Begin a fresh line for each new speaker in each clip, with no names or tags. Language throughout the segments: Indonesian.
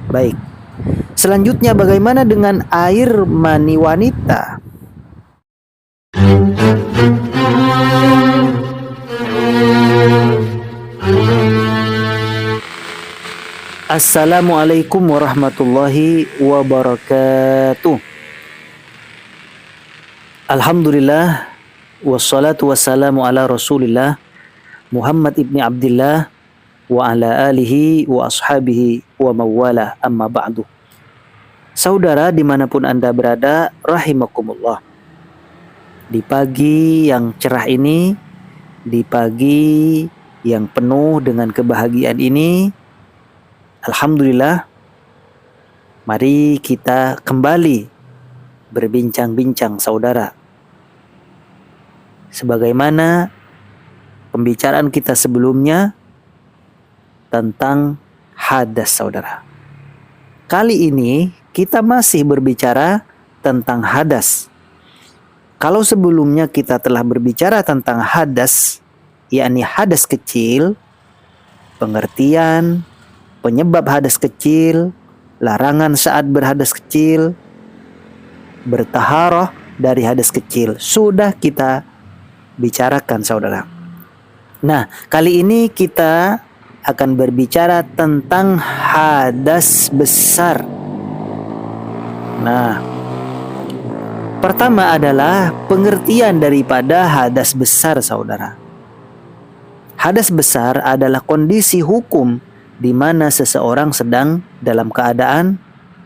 Baik. Selanjutnya bagaimana dengan air mani wanita? Assalamualaikum warahmatullahi wabarakatuh. Alhamdulillah wassalatu wassalamu ala Rasulillah Muhammad ibni Abdillah wa ala alihi wa ashabihi wa mawala, amma ba'du. Saudara dimanapun Anda berada, rahimakumullah. Di pagi yang cerah ini, di pagi yang penuh dengan kebahagiaan ini, alhamdulillah, mari kita kembali berbincang-bincang saudara. Sebagaimana pembicaraan kita sebelumnya tentang hadas saudara. Kali ini kita masih berbicara tentang hadas. Kalau sebelumnya kita telah berbicara tentang hadas, yakni hadas kecil, pengertian, penyebab hadas kecil, larangan saat berhadas kecil, bertaharah dari hadas kecil, sudah kita bicarakan saudara. Nah, kali ini kita akan berbicara tentang hadas besar. Nah, pertama adalah pengertian daripada hadas besar saudara. Hadas besar adalah kondisi hukum di mana seseorang sedang dalam keadaan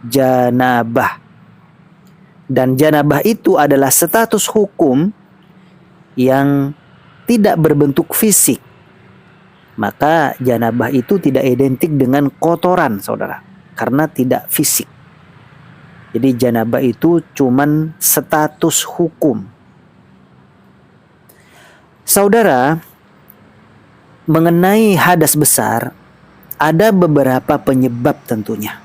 janabah. Dan janabah itu adalah status hukum yang tidak berbentuk fisik. Maka janabah itu tidak identik dengan kotoran saudara, karena tidak fisik. Jadi janabah itu cuman status hukum. Saudara, mengenai hadas besar, ada beberapa penyebab tentunya.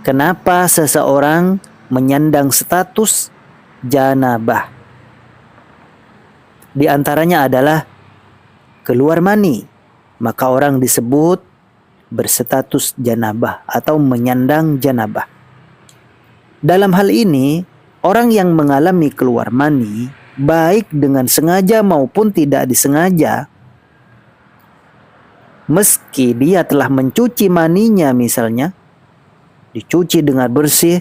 Kenapa seseorang menyandang status janabah? Di antaranya adalah keluar mani. Maka orang disebut berstatus janabah atau menyandang janabah. Dalam hal ini, orang yang mengalami keluar mani, baik dengan sengaja maupun tidak disengaja, meski dia telah mencuci maninya misalnya, dicuci dengan bersih,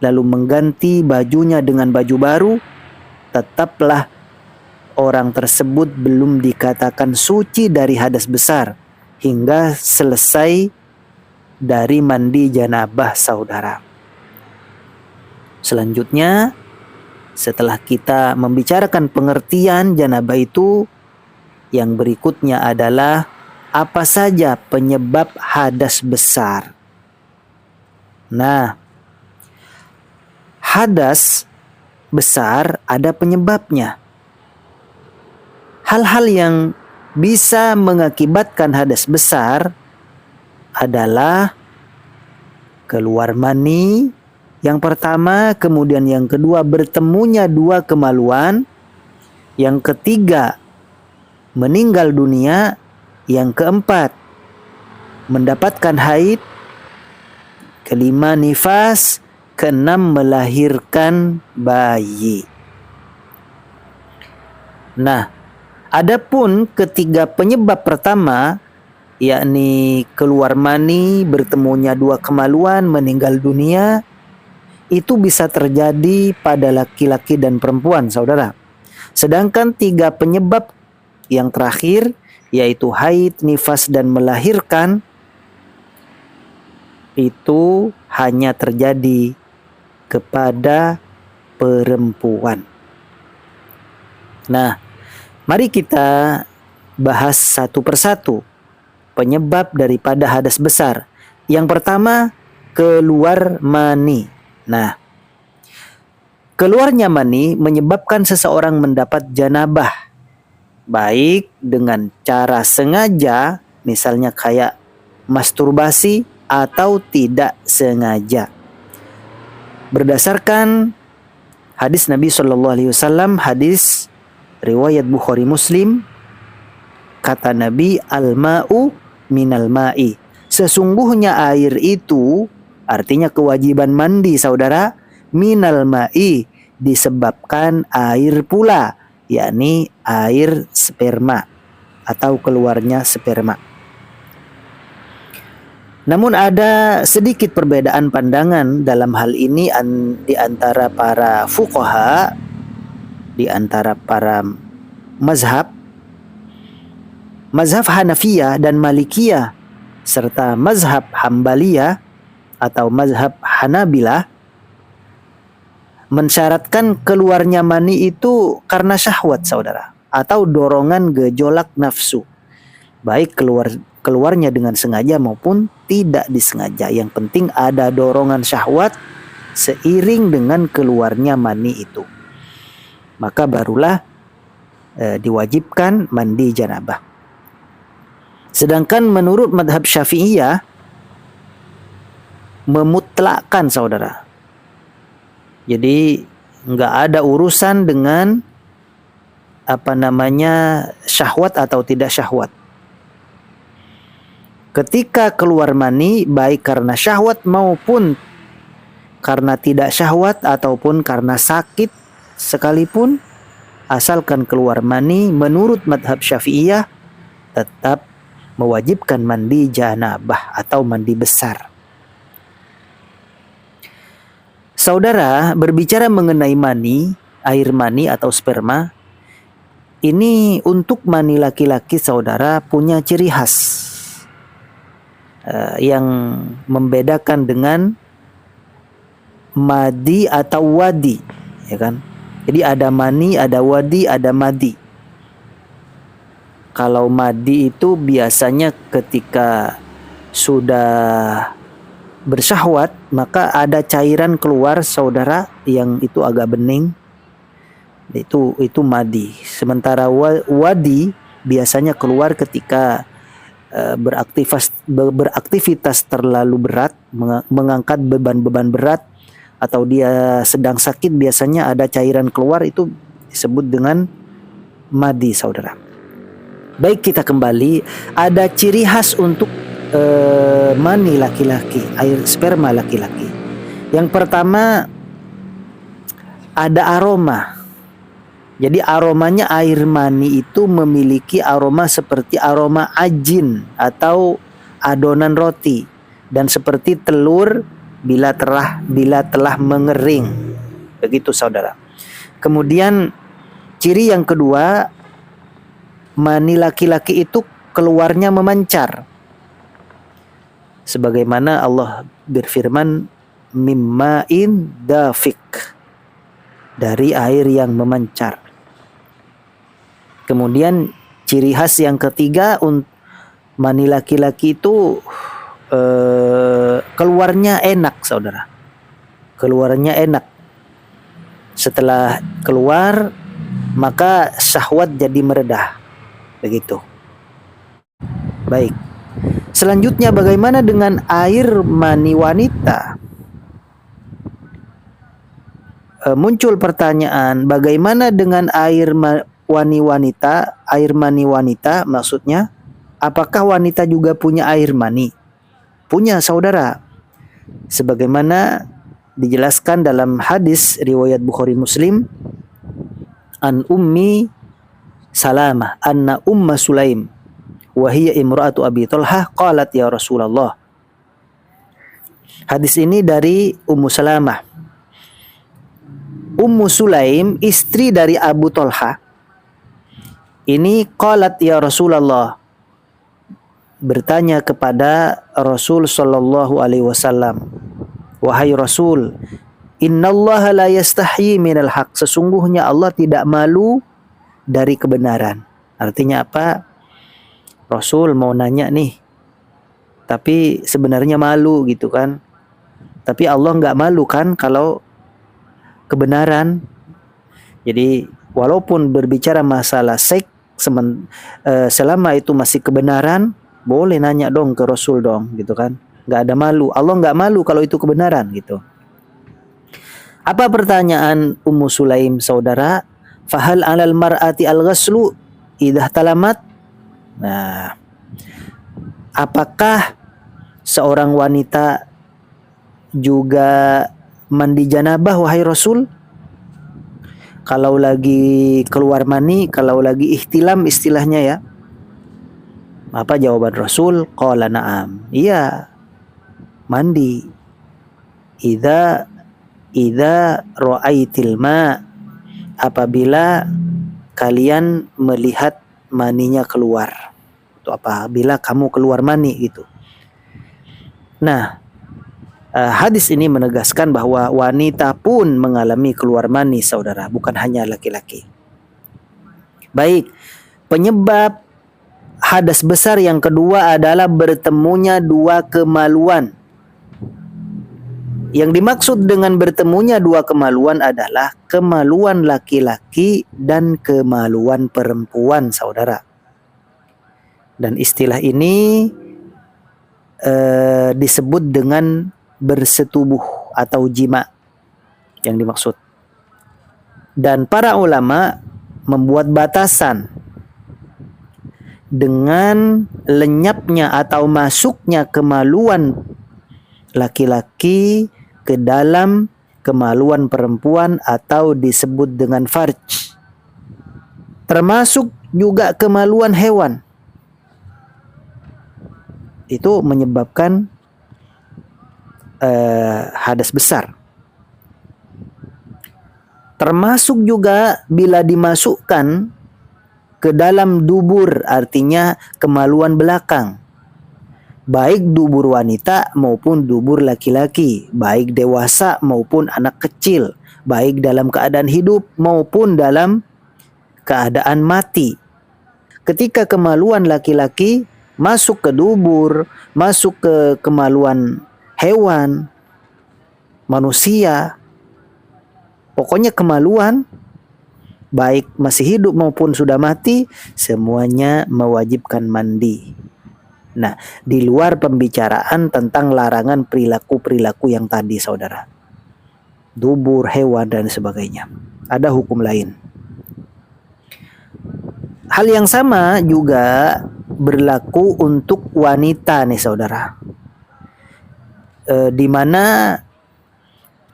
lalu mengganti bajunya dengan baju baru, tetaplah orang tersebut belum dikatakan suci dari hadas besar hingga selesai dari mandi janabah saudara. Selanjutnya, setelah kita membicarakan pengertian janabah itu, yang berikutnya adalah apa saja penyebab hadas besar. Nah, hadas besar ada penyebabnya. Hal-hal yang bisa mengakibatkan hadas besar adalah keluar mani yang pertama, kemudian yang kedua bertemunya dua kemaluan, yang ketiga meninggal dunia, yang keempat mendapatkan haid, kelima nifas, keenam melahirkan bayi. Nah, adapun ketiga penyebab pertama, yakni keluar mani, bertemunya dua kemaluan, meninggal dunia, itu bisa terjadi pada laki-laki dan perempuan saudara. Sedangkan tiga penyebab yang terakhir, yaitu haid, nifas, dan melahirkan, itu hanya terjadi kepada perempuan. Nah, mari kita bahas satu persatu penyebab daripada hadas besar. Yang pertama, keluar mani. Nah, keluarnya mani menyebabkan seseorang mendapat janabah, baik dengan cara sengaja, misalnya kayak masturbasi, atau tidak sengaja. Berdasarkan hadis Nabi SAW, hadis riwayat Bukhari Muslim, kata Nabi, al-ma'u minal ma'i, sesungguhnya air itu Artinya kewajiban mandi saudara minal ma'i disebabkan air pula, yakni air sperma atau keluarnya sperma. Namun ada sedikit perbedaan pandangan dalam hal ini di antara para fuqaha, di antara para mazhab Hanafiyah dan Malikiyah serta mazhab Hambaliyah atau mazhab Hanabilah mensyaratkan keluarnya mani itu karena syahwat saudara atau dorongan gejolak nafsu, baik keluarnya dengan sengaja maupun tidak disengaja. Yang penting ada dorongan syahwat seiring dengan keluarnya mani itu, maka barulah diwajibkan mandi janabah. Sedangkan menurut madhab Syafi'iyah memutlakkan saudara, jadi nggak ada urusan dengan syahwat atau tidak syahwat. Ketika keluar mani baik karena syahwat maupun karena tidak syahwat ataupun karena sakit sekalipun, asalkan keluar mani menurut madhab Syafi'iyah tetap mewajibkan mandi janabah atau mandi besar. Saudara, berbicara mengenai mani, air mani atau sperma, ini untuk mani laki-laki saudara punya ciri khas yang membedakan dengan madi atau wadi, ya kan? Jadi ada mani, ada wadi, ada madi. Kalau madi itu biasanya ketika sudah bersyahwat maka ada cairan keluar saudara yang itu agak bening, itu madi. Sementara wadi biasanya keluar ketika beraktivitas terlalu berat, mengangkat beban-beban berat, atau dia sedang sakit, biasanya ada cairan keluar, itu disebut dengan madi saudara. Baik, kita kembali. Ada ciri khas untuk mani laki-laki, air sperma laki-laki. Yang pertama ada aroma. Jadi aromanya air mani itu memiliki aroma seperti aroma ajin atau adonan roti dan seperti telur bila telah mengering. Begitu saudara. Kemudian ciri yang kedua, mani laki-laki itu keluarnya memancar. Sebagaimana Allah berfirman, mimma'in dafik, dari air yang memancar. Kemudian ciri khas yang ketiga, mani laki-laki itu keluarnya enak saudara. Keluarnya enak. Setelah keluar maka syahwat jadi meredah. Begitu. Baik. Selanjutnya bagaimana dengan air mani wanita? Muncul pertanyaan, bagaimana dengan air mani wanita maksudnya? Apakah wanita juga punya air mani? Punya saudara. Sebagaimana dijelaskan dalam hadis riwayat Bukhari Muslim, an Ummi Salamah anna Umma Sulaim wa hiya imra'atu Abi Talhah qalat ya Rasulullah. Hadis ini dari Ummu Salamah. Ummu Sulaim, istri dari Abu Talhah. Ini qalat ya Rasulullah, bertanya kepada Rasul sallallahu alaihi wasallam, wahai Rasul, innallaha la yastahyi minal haq, sesungguhnya Allah tidak malu dari kebenaran. Artinya apa? Rasul mau nanya nih, tapi sebenarnya malu gitu kan. Tapi Allah nggak malu kan kalau kebenaran. Jadi walaupun berbicara masalah seks, selama itu masih kebenaran, boleh nanya dong ke Rasul dong gitu kan. Nggak ada malu. Allah nggak malu kalau itu kebenaran gitu. Apa pertanyaan Ummu Sulaim saudara? Fahal 'alal mar'ati al-ghaslu idza talamat? Nah, apakah seorang wanita juga mandi janabah wahai Rasul? Kalau lagi keluar mani, kalau lagi ihtilam istilahnya ya. Apa jawaban Rasul? Qala na'am. Iya, mandi. Idza ra'aitil ma, apabila kalian melihat maninya keluar. Itu apabila kamu keluar mani gitu. Nah, hadis ini menegaskan bahwa wanita pun mengalami keluar mani, saudara, bukan hanya laki-laki. Baik, penyebab hadas besar yang kedua adalah bertemunya dua kemaluan. Yang dimaksud dengan bertemunya dua kemaluan adalah kemaluan laki-laki dan kemaluan perempuan, saudara. Dan istilah ini disebut dengan bersetubuh atau jima yang dimaksud. Dan para ulama membuat batasan dengan lenyapnya atau masuknya kemaluan laki-laki ke dalam kemaluan perempuan atau disebut dengan farj. Termasuk juga kemaluan hewan. Itu menyebabkan hadas besar. Termasuk juga bila dimasukkan ke dalam dubur, artinya kemaluan belakang. Baik dubur wanita maupun dubur laki-laki, baik dewasa maupun anak kecil, baik dalam keadaan hidup maupun dalam keadaan mati. Ketika kemaluan laki-laki masuk ke dubur, masuk ke kemaluan hewan, manusia, pokoknya kemaluan, baik masih hidup maupun sudah mati, semuanya mewajibkan mandi. Nah, di luar pembicaraan tentang larangan perilaku-perilaku yang tadi, saudara. Dubur, hewan, dan sebagainya. Ada hukum lain. Hal yang sama juga berlaku untuk wanita nih, saudara. Di mana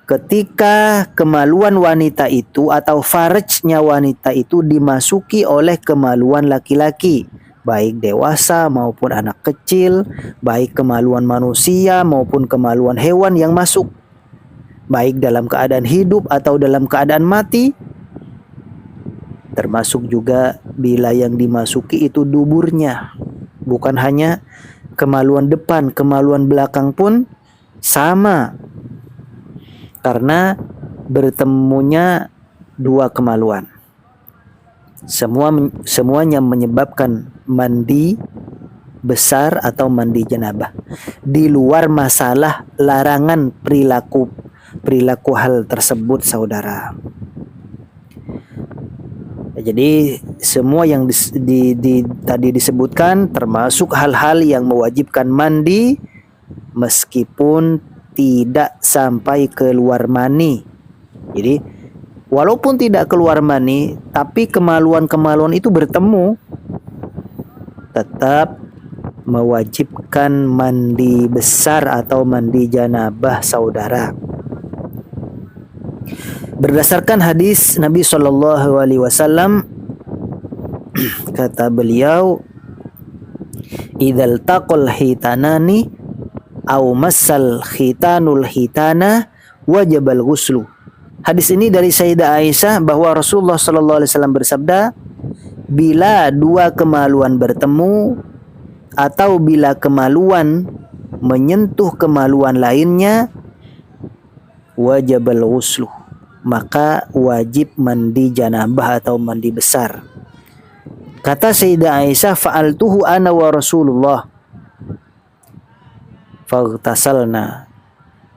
ketika kemaluan wanita itu atau farajnya wanita itu dimasuki oleh kemaluan laki-laki, baik dewasa maupun anak kecil, baik kemaluan manusia maupun kemaluan hewan yang masuk, baik dalam keadaan hidup atau dalam keadaan mati, termasuk juga bila yang dimasuki itu duburnya, bukan hanya kemaluan depan, kemaluan belakang pun sama, karena bertemunya dua kemaluan. Semuanya menyebabkan mandi besar atau mandi janabah. Di luar masalah larangan perilaku hal tersebut, saudara. Jadi semua yang tadi disebutkan termasuk hal-hal yang mewajibkan mandi meskipun tidak sampai keluar mani. Jadi walaupun tidak keluar mani, tapi kemaluan-kemaluan itu bertemu, tetap mewajibkan mandi besar atau mandi janabah, saudara. Berdasarkan hadis Nabi SAW, kata beliau, "Idzal taqal hitanani au massal khitanul hitana wajibal ghuslu." Hadis ini dari Sayyidah Aisyah bahwa Rasulullah SAW bersabda, bila dua kemaluan bertemu atau bila kemaluan menyentuh kemaluan lainnya, wajibal ghuslu, maka wajib mandi janabah atau mandi besar. Kata Sayyidah Aisyah, fa'altuhu ana wa Rasulullah faghtasalna.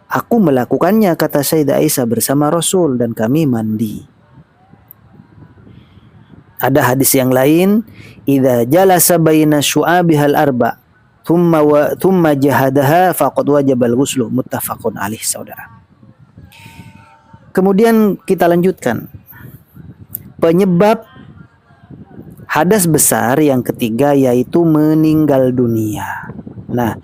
Aku melakukannya, kata Sayyidah Aisyah, bersama Rasul dan kami mandi. Ada hadis yang lain, idza jalasa baina syu'abihal arba thumma jahadaha faqad wajabal ghuslu, muttafaqun alaih, saudara. Kemudian kita lanjutkan. Penyebab hadas besar yang ketiga yaitu meninggal dunia. Nah,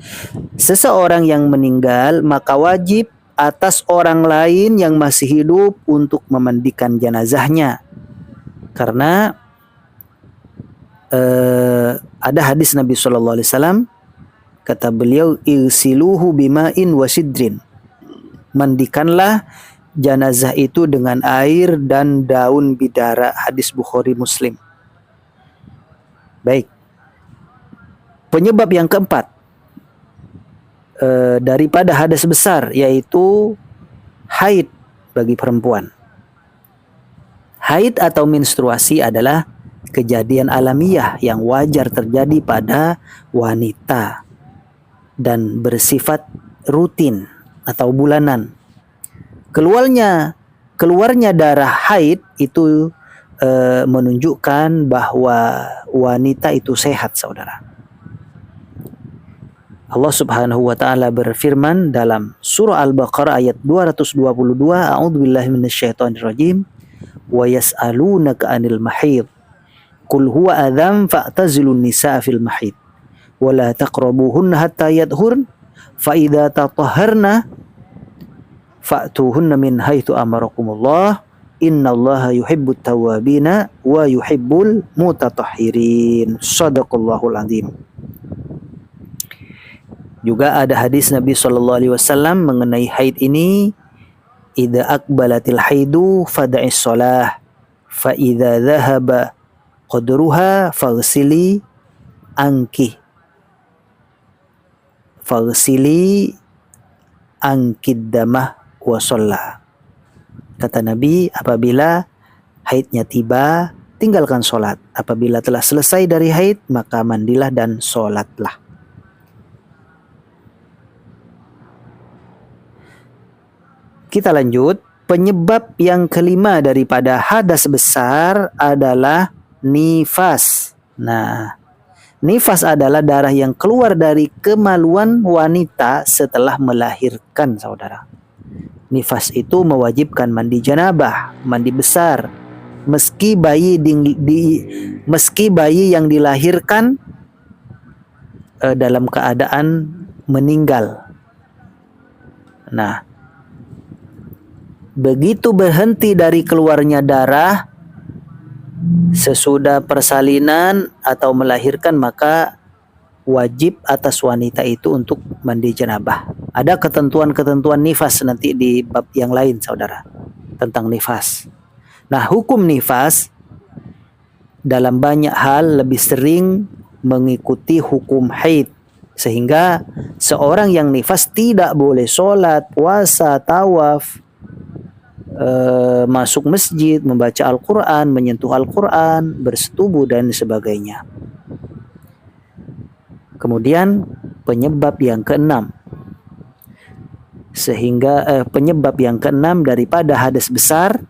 seseorang yang meninggal maka wajib atas orang lain yang masih hidup untuk memandikan jenazahnya. Karena ada hadis Nabi SAW, kata beliau, "Igsiluhu bima'in wasidrin." Mandikanlah jenazah itu dengan air dan daun bidara. Hadis Bukhari Muslim. Baik. Penyebab yang keempat daripada hadas besar, yaitu haid bagi perempuan. Haid atau menstruasi adalah kejadian alamiah yang wajar terjadi pada wanita dan bersifat rutin atau bulanan. Keluarnya darah haid itu menunjukkan bahwa wanita itu sehat, saudara. Allah Subhanahu wa taala berfirman dalam surah Al-Baqarah ayat 222, A'udzubillahi minasyaitonirrajim, wa yas'alunaka 'anil mahid qul huwa adzam fa'tazilun nisaa fil mahid wa la taqrabuhunna hatta yadhhurn fa idza tatahharna fa'tuhunna min haitsu amarakumullah innallaha yuhibbut tawwabina wa yuhibbul mutatahhirin. Shadaqallahul azim. Juga ada hadis Nabi SAW mengenai haid ini, idza aqbalatil haidu fada'is shalah fa idza dhahaba qadruha faghsili anki damah wa shalla. Kata Nabi, apabila haidnya tiba, tinggalkan sholat. Apabila telah selesai dari haid, maka mandilah dan sholatlah. Kita lanjut. Penyebab yang kelima daripada hadas besar adalah nifas. Nah, nifas adalah darah yang keluar dari kemaluan wanita setelah melahirkan, saudara. Nifas itu mewajibkan mandi janabah, mandi besar, meski bayi yang dilahirkan dalam keadaan meninggal. Nah, begitu berhenti dari keluarnya darah sesudah persalinan atau melahirkan, maka wajib atas wanita itu untuk mandi janabah. Ada ketentuan-ketentuan nifas nanti di bab yang lain, saudara, tentang nifas. Nah, hukum nifas dalam banyak hal lebih sering mengikuti hukum haid, sehingga seorang yang nifas tidak boleh sholat, puasa, tawaf, masuk masjid, membaca Al-Quran, menyentuh Al-Quran, bersetubuh dan sebagainya. Kemudian penyebab yang keenam, penyebab yang keenam daripada hadas besar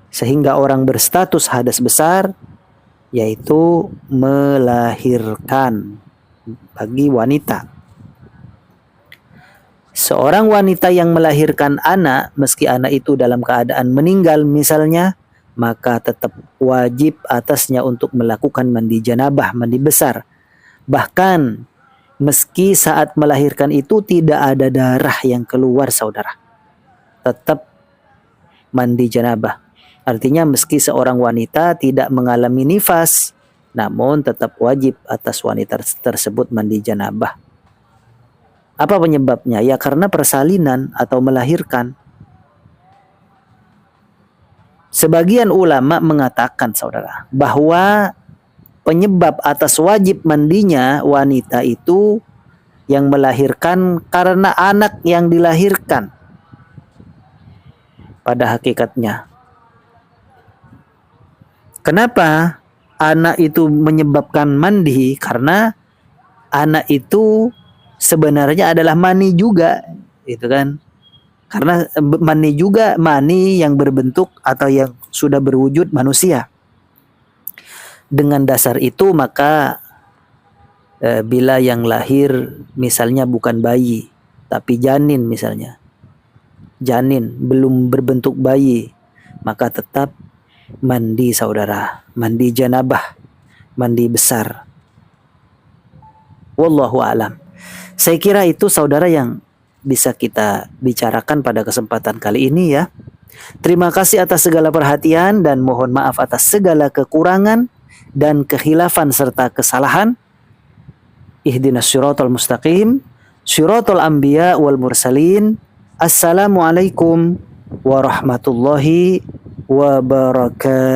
sehingga orang berstatus hadas besar, yaitu melahirkan bagi wanita. Seorang wanita yang melahirkan anak, meski anak itu dalam keadaan meninggal misalnya, maka tetap wajib atasnya untuk melakukan mandi janabah, mandi besar. Bahkan meski saat melahirkan itu tidak ada darah yang keluar, saudara, tetap mandi janabah. Artinya meski seorang wanita tidak mengalami nifas, namun tetap wajib atas wanita tersebut mandi janabah. Apa penyebabnya? Ya karena persalinan atau melahirkan. Sebagian ulama mengatakan, saudara, bahwa penyebab atas wajib mandinya wanita itu yang melahirkan karena anak yang dilahirkan. Pada hakikatnya, kenapa anak itu menyebabkan mandi? Karena anak itu sebenarnya adalah mani juga, gitu kan? Karena mani juga mani yang berbentuk atau yang sudah berwujud manusia. Dengan dasar itu maka bila yang lahir misalnya bukan bayi tapi janin misalnya, janin belum berbentuk bayi, maka tetap mandi, saudara, mandi janabah, mandi besar. Wallahu a'lam. Saya kira itu, saudara, yang bisa kita bicarakan pada kesempatan kali ini ya. Terima kasih atas segala perhatian dan mohon maaf atas segala kekurangan dan kehilafan serta kesalahan. Ihdinas siratal mustaqim, siratal anbiya wal mursalin. Assalamualaikum warahmatullahi wabarakatuh.